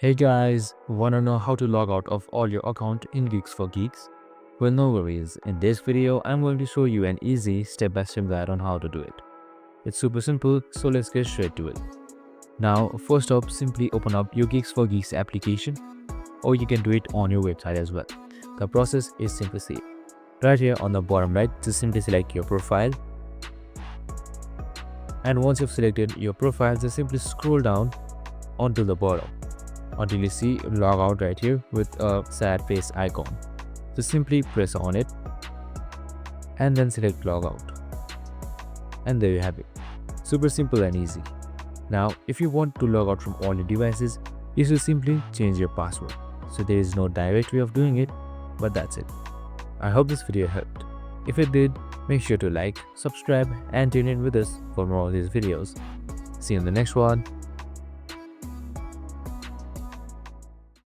Hey guys, wanna know how to log out of all your account in Geeks4Geeks? Well, no worries. In this video, I'm going to show you an easy step-by-step guide on how to do it. It's super simple, so let's get straight to it. Now, first up, simply open up your Geeks4Geeks application, or you can do it on your website as well. The process is simply same. Right here on the bottom right, just simply select your profile. And once you've selected your profile, just simply scroll down onto the bottom until you see log out right here with a sad face icon. So simply press on it and then select log out. And there you have it. Super simple and easy. Now, if you want to log out from all your devices, you should simply change your password. So there is no direct way of doing it, but that's it. I hope this video helped. If it did, make sure to like, subscribe and tune in with us for more of these videos. See you in the next one.